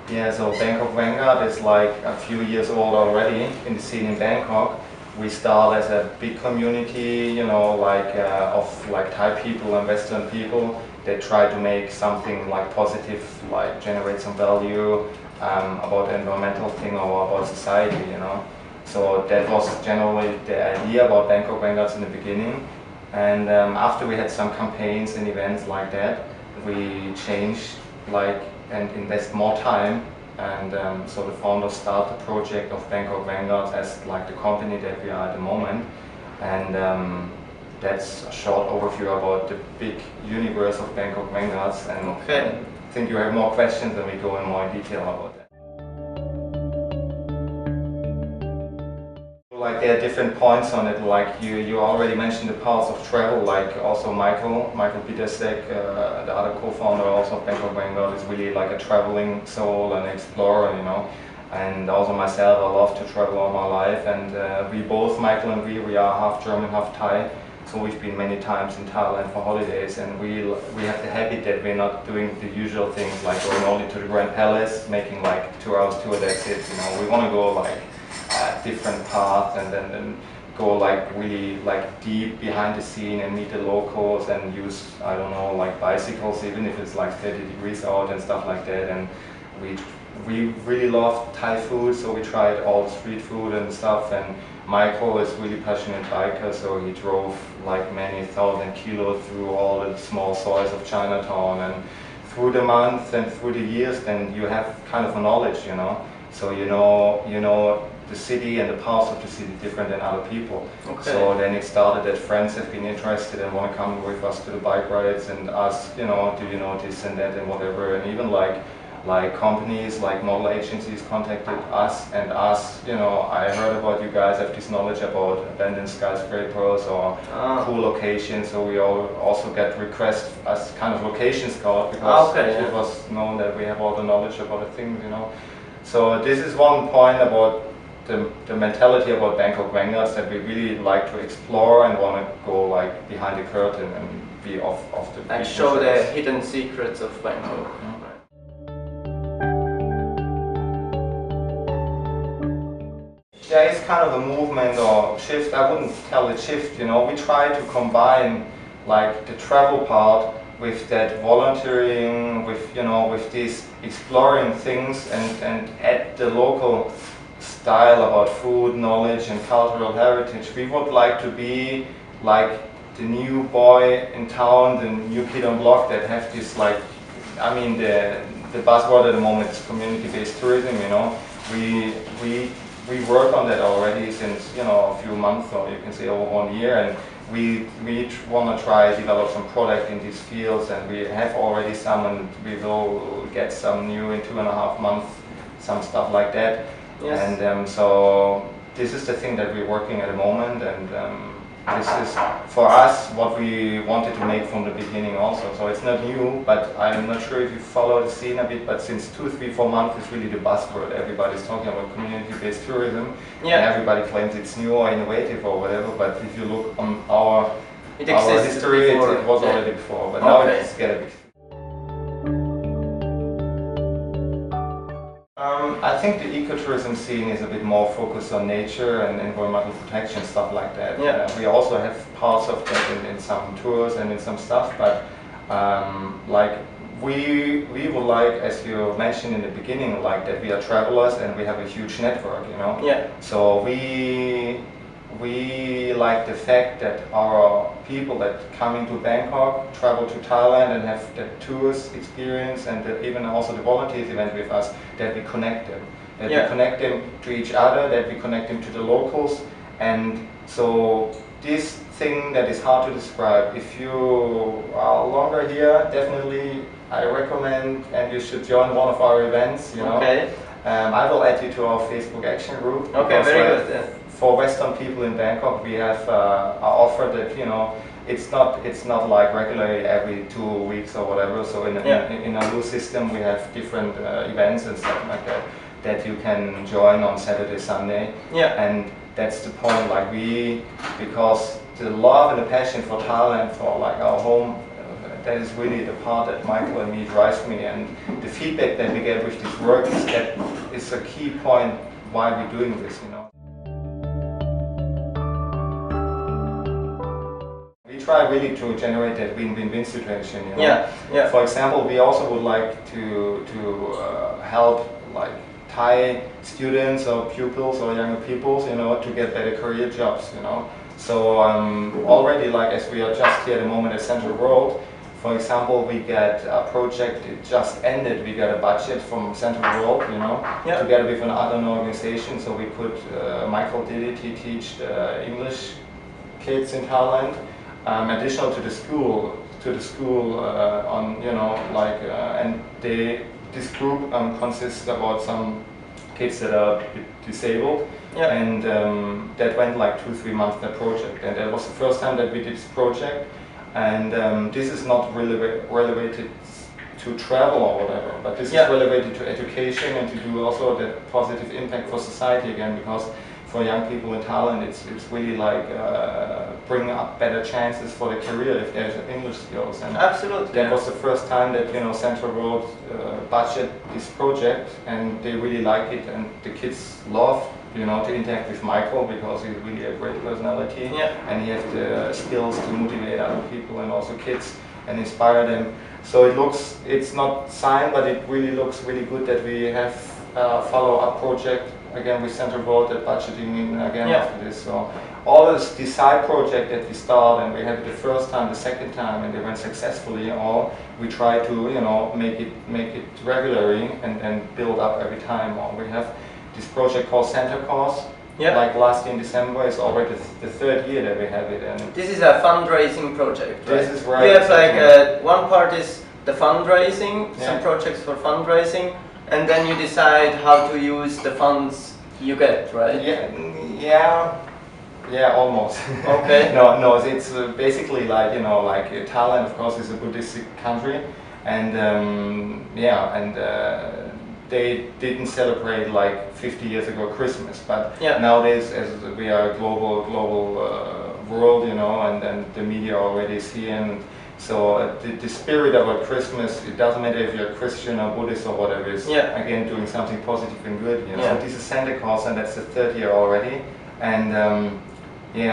Yeah, so Bangkok Vanguard is like a few years old already in the scene in Bangkok. We start as a big community, of like Thai people and Western people. They try to make something like positive, like generate some value about the environmental thing or about society. So that was generally the idea about Bangkok Vanguards in the beginning. And after we had some campaigns and events like that, we changed and invest more time. And so the founders start the project of Bangkok Vanguards as like the company that we are at the moment. And that's a short overview about the big universe of Bangkok Vanguards. And Okay. I think you have more questions and we go in more detail about that. Like there are different points on it, like you already mentioned the parts of travel, like also Michael Petersek, the other co-founder also of Bangkok Vanguard, is really like a traveling soul and explorer, and also myself, I love to travel all my life, and we both, Michael and we are half German, half Thai, so we've been many times in Thailand for holidays, and we have the habit that we're not doing the usual things like going only to the Grand Palace, making like 2 hours tour, that's it, we want to go like different paths and then go like really like deep behind the scene and meet the locals and use, I don't know, like bicycles, even if it's like 30 degrees out and stuff like that. And we really love Thai food, so we tried all the street food and stuff. And Michael is really passionate biker, so he drove like many thousand kilos through all the small soils of Chinatown, and through the months and through the years, then you have kind of a knowledge. So you know the city and the parts of the city different than other people. Okay. So then it started that friends have been interested and want to come with us to the bike rides and ask, do you know this and that and whatever. And even like companies, like model agencies contacted us and asked, I heard about you guys have this knowledge about abandoned skyscrapers or cool locations. So we also get requests as kind of location scout because it was known that we have all the knowledge about the things, So this is one point about the mentality about Bangkok Vanguards, that we really like to explore and want to go like behind the curtain and be off the and show the hidden secrets of Bangkok. There is kind of a movement or shift, I wouldn't tell it shift, we try to combine like the travel part with that volunteering, with these exploring things and add the local style about food, knowledge and cultural heritage. We would like to be like the new boy in town, the new kid on block that have this the buzzword at the moment is community-based tourism, We work on that already since, a few months, or you can say over 1 year, and we want to try develop some product in these fields, and we have already some, and we will get some new in 2.5 months, some stuff like that. Yes. And so this is the thing that we're working at the moment, and this is for us what we wanted to make from the beginning also. So it's not new, but I'm not sure if you follow the scene a bit, but since 2, 3, 4 months is really the buzzword. Everybody's talking about community-based tourism, and everybody claims it's new or innovative or whatever, but if you look on our history, it was already before, but now it's getting big. I think the ecotourism scene is a bit more focused on nature and environmental protection, stuff like that. Yeah. We also have parts of that in some tours and in some stuff, but we would like, as you mentioned in the beginning, like that we are travelers and we have a huge network, Yeah. So we like the fact that our people that come into Bangkok travel to Thailand and have the tours experience and even also the volunteers event with us, that we connect them. That we connect them to each other, that we connect them to the locals. And so this thing that is hard to describe, if you are longer here, definitely I recommend and you should join one of our events, Okay. I will add you to our Facebook action group. Okay, very good. Yeah. For Western people in Bangkok, we have an offer that it's not like regularly every 2 weeks or whatever. So in our new system, we have different events and stuff like that you can join on Saturday, Sunday. Yeah. And that's the point. Like because the love and the passion for Thailand, for like our home that is really the part that Michael and me drives me, and the feedback that we get with this work is that it's a key point why we're doing this, you know. We try really to generate that win-win-win situation, you know. Yeah, yeah. For example, we also would like to help like Thai students or pupils or younger peoples, you know, to get better career jobs, you know. So already, like as we are just here at the moment at Central World, for example, we get a project, it just ended, we got a budget from Central World, you know, yeah. together with another organization. So we put, Michael did it, he taught English kids in Thailand, additional to the school on, you know, like, and this group consists about some kids that are disabled, yeah. And that went like 2-3 months, that project, and that was the first time that we did this project, and this is not really related to travel or whatever, but this is related to education and to do also the positive impact for society again, because for young people in Thailand it's really like bring up better chances for the career if there's English skills. And absolutely, that was the first time that, you know, Central World budget this project, and they really like it, and the kids love, you know, to interact with Michael because he's really a great personality, and he has the skills to motivate other people and also kids and inspire them. So it's not signed, but it really looks really good that we have a follow-up project again with Central World that budgeting again after this. So all this side project that we start, and we had it the first time, the second time, and they went successfully all, we try to, you know, make it regularly and build up every time. Or we have this project called Santa Claus. Like last year in December, it's already the third year that we have it. And this is a fundraising project, right? This is right. You have like one part is the fundraising, some projects for fundraising, and then you decide how to use the funds you get, right? Yeah, almost. Okay. No, it's basically like, you know, like Thailand, of course, is a Buddhist country, and they didn't celebrate like 50 years ago Christmas, but nowadays, as we are a global world, you know, and the media already is here, and so the spirit about Christmas, it doesn't matter if you're Christian or Buddhist or whatever, is again doing something positive and good, you know. So this is Santa Claus, and that's the third year already, and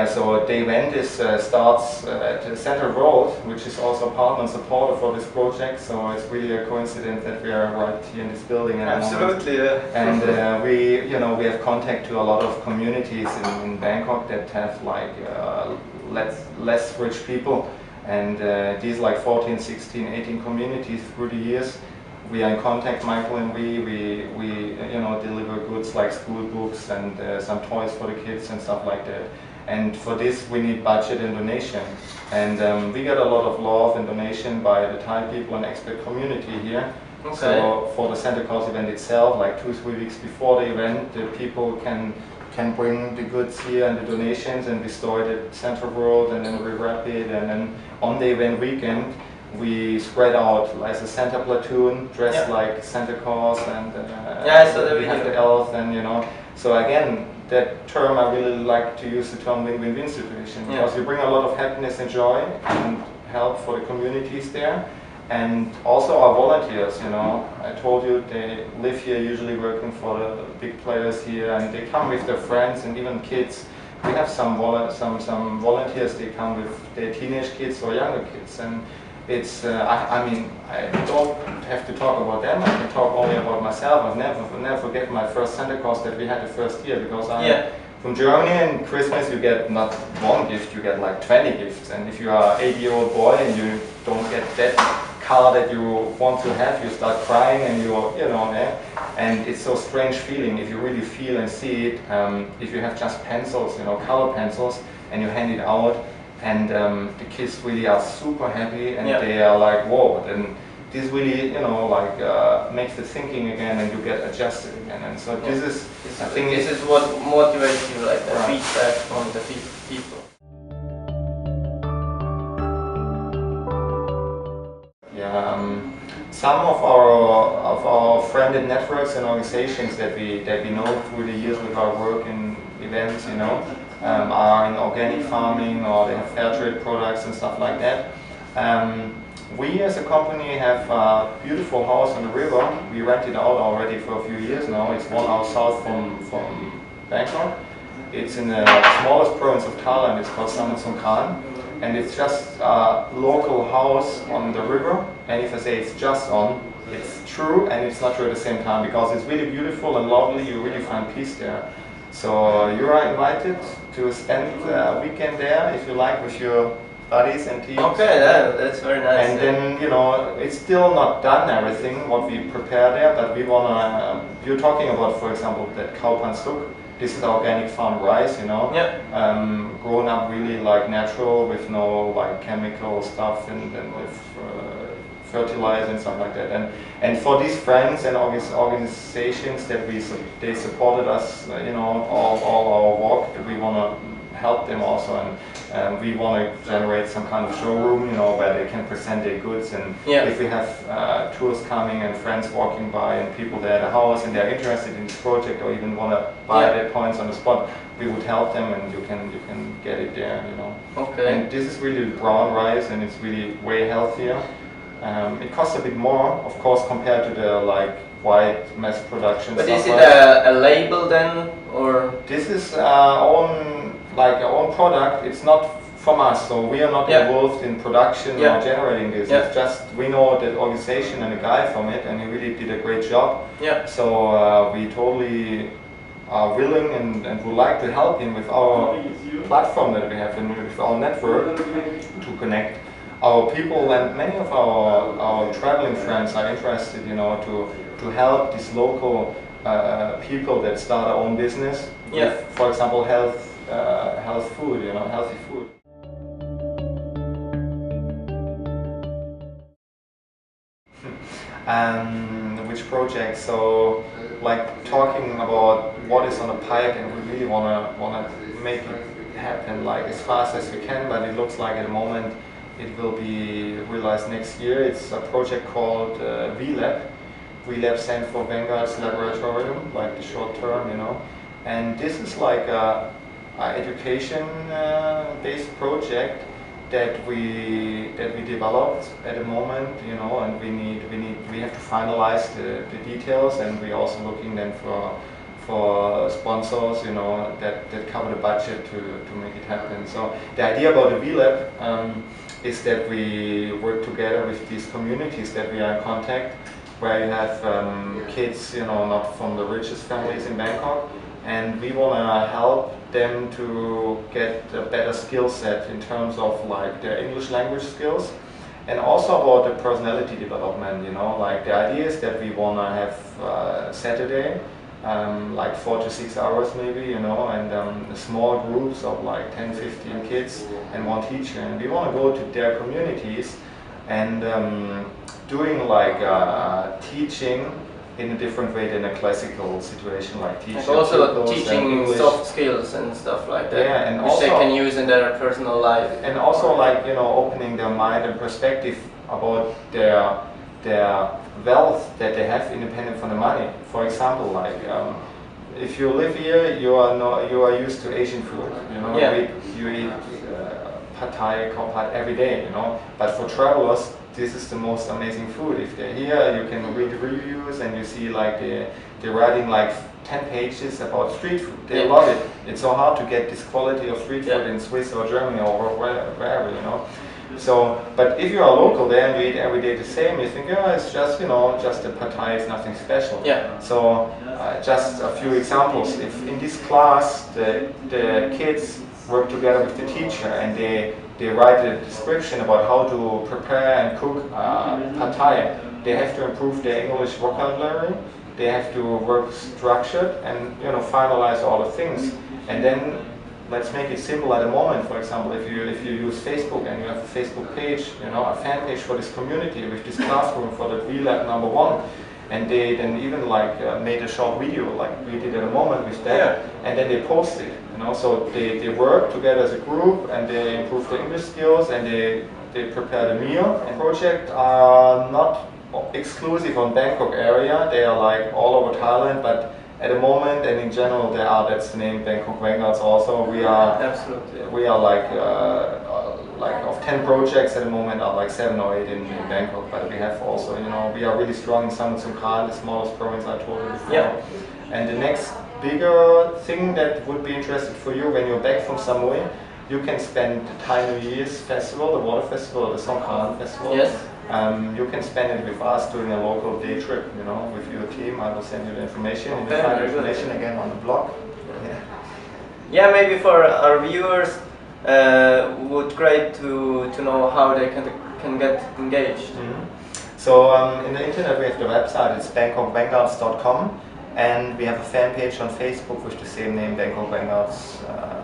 so the event starts at Central World, which is also a partner and supporter for this project. So it's really a coincidence that we are right here in this building. Absolutely, And we have contact to a lot of communities in Bangkok that have like less rich people, and these like 14, 16, 18 communities through the years. We are in contact, Michael and we deliver goods like school books and some toys for the kids and stuff like that. And for this we need budget and donation, and we get a lot of love and donation by the Thai people and expert community here. Okay. So for the Santa Claus event itself, like 2-3 weeks before the event, the people can bring the goods here and the donations, and we store it at Central World, and then we wrap it, and then on the event weekend we spread out like a Santa platoon dressed like Santa Claus, and so we have the elf, and you know. So again, that term I really like to use the term win-win-win situation, because you bring a lot of happiness and joy and help for the communities there, and also our volunteers, you know. I told you they live here usually working for the big players here, and they come with their friends and even kids. We have some volunteers, they come with their teenage kids or younger kids, and it's I mean, I don't have to talk about them, I can talk only about myself. I'll never forget my first Santa Claus that we had the first year, because I'm from Germany, and Christmas you get not one gift, you get like 20 gifts, and if you are an 8-year-old boy and you don't get that car that you want to have, you start crying, and and it's so strange feeling if you really feel and see it. If you have just pencils, you know, color pencils, and you hand it out, and the kids really are super happy, and they are like, whoa, then this really, you know, like makes the thinking again, and you get adjusted again. And so this is, I think this is what motivates you, like the feedback from the people. Some of our friended networks and organizations that we know through the years with our work in events, you know, are in organic farming, or they have fair trade products and stuff like that. We as a company have a beautiful house on the river. We rent it out already for a few years now. It's 1 hour south from Bangkok. It's in the smallest province of Thailand. It's called Samut Songkran. And it's just a local house on the river. And if I say it's just on, it's true and it's not true at the same time, because it's really beautiful and lovely. You really find peace there. So you are invited to spend a weekend there if you like with your buddies and teams. Okay, that's very nice. And then, you know, it's still not done everything what we prepare there, but we wanna. You're talking about, for example, that Kaupan Stuk. This is organic farm rice, you know, grown up really like natural with no like chemical stuff and with fertilizer and stuff like that. And for these friends and organizations that they supported us, you know, all our work, we wanna help them also, and we want to generate some kind of showroom, you know, where they can present their goods. And if we have tours coming and friends walking by and people there at the house and they're interested in this project or even want to buy their points on the spot, we would help them, and you can get it there, you know. Okay. And this is really brown rice, and it's really way healthier. It costs a bit more, of course, compared to the like white mass production. But is it a label then, or? This is our own product. It's not from us, so we are not involved in production or generating this. It's just we know the organization and the guy from it, and he really did a great job. So we totally are willing and would like to help him with our platform that we have and with our network to connect our people. And many of our traveling friends are interested, you know, to help these local people that start their own business with, for example, health food, you know, healthy food. Which project? So, like talking about what is on a pipe, and we really wanna make it happen like as fast as we can. But it looks like at the moment it will be realized next year. It's a project called VLab. VLab stands for Vanguards Laboratorium, like the short term, you know. And this is like a education-based project that we developed at the moment, you know, and we have to finalize the details, and we're also looking then for sponsors, you know, that cover the budget to make it happen. So the idea about the VLab is that we work together with these communities that we are in contact, where you have kids, you know, not from the richest families in Bangkok, and we want to help them to get a better skill set in terms of like their English language skills, and also about the personality development, you know. Like the idea is that we want to have Saturday, like 4 to 6 hours maybe, you know, and small groups of like 10, 15 kids and one teacher, and we want to go to their communities and doing like teaching in a different way than a classical situation, like teaching. And also teaching soft skills and stuff like that, and which also, they can use in their personal life. And also, like, you know, opening their mind and perspective about their wealth that they have independent from the money. For example, like if you live here, you are used to Asian food. You know, you eat pad thai, khao pad every day. You know, but for travelers, this is the most amazing food. If they're here, you can read reviews and you see like they're writing like 10 pages about street food. They love it. It's so hard to get this quality of street food in Swiss or Germany or wherever, you know. So, but if you are local there and you eat every day the same, you think, oh, it's just, you know, just a pad thai, it's nothing special. So, just a few examples. If in this class the kids work together with the teacher and they write a description about how to prepare and cook pad thai, they have to improve their English vocabulary, they have to work structured and, you know, finalize all the things. And then let's make it simple at the moment. For example, if you use Facebook and you have a Facebook page, you know, a fan page for this community with this classroom for the VLab #1, and they then even like made a short video like we did at the moment with that, and then they post it, you know. So they work together as a group and they improve their English skills and they prepare the meal. And projects are not exclusive on Bangkok area, they are like all over Thailand, but at the moment and in general that's the name Bangkokvanguards also. We are like like of 10 projects at the moment are like 7 or 8 in Bangkok, but we have also, you know, we are really strong in Samut Khan, the smallest province I told you before. Yeah. And the next bigger thing that would be interesting for you when you're back from Samui, you can spend the Thai New Year's festival, the water festival, the Songkran festival. Yes. You can spend it with us doing a local day trip, you know, with your team. I will send you the information. Okay, You will find the very good. information again on the blog. Yeah. Yeah, maybe for our viewers, would great to know how they can get engaged. Mm-hmm. So in the internet we have the website, it's bangkokvanguards.com, and we have a fan page on Facebook with the same name, Bangkokvanguards.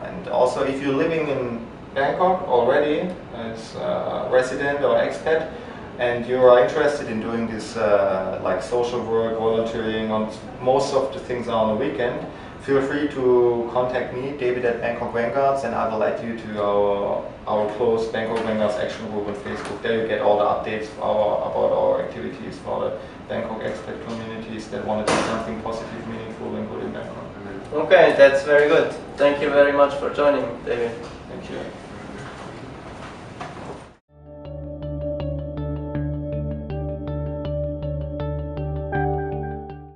And also if you're living in Bangkok already as a resident or expat, and you are interested in doing this like social work, volunteering, on most of the things are on the weekend, feel free to contact me, David at Bangkok Vanguards, and I will add you to our close Bangkok Vanguards action group on Facebook. There you get all the updates about our activities for the Bangkok expat communities that want to do something positive, meaningful, and good in Bangkok. Okay, that's very good. Thank you very much for joining, David. Thank you.